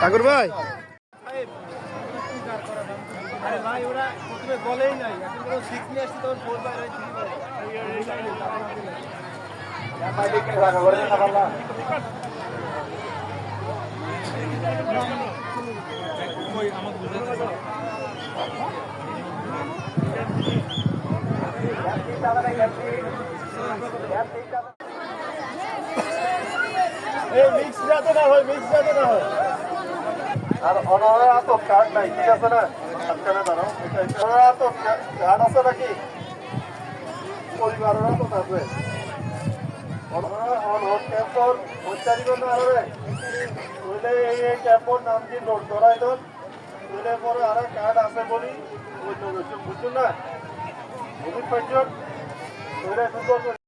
ঠাকুর ভাই মিক্স যাতে না হয়, মিক্স যাতে না হয়। আর অনরা তো কার্ড নাই, ঠিক আছে না? আপনারা দাঁড়াও, অনরা তো কার্ড আছে নাকি? পরিবারের তো আছে। অনরা অন ক্যাম্পর উচ্চারিত না হবে। বুঝলে এই ক্যাম্পর নাম কি নোট ধরাই দেন। বুঝলে পরে আর কার্ড আছে বলি বুঝুন না? বুঝুন পাইছেন? বুঝলে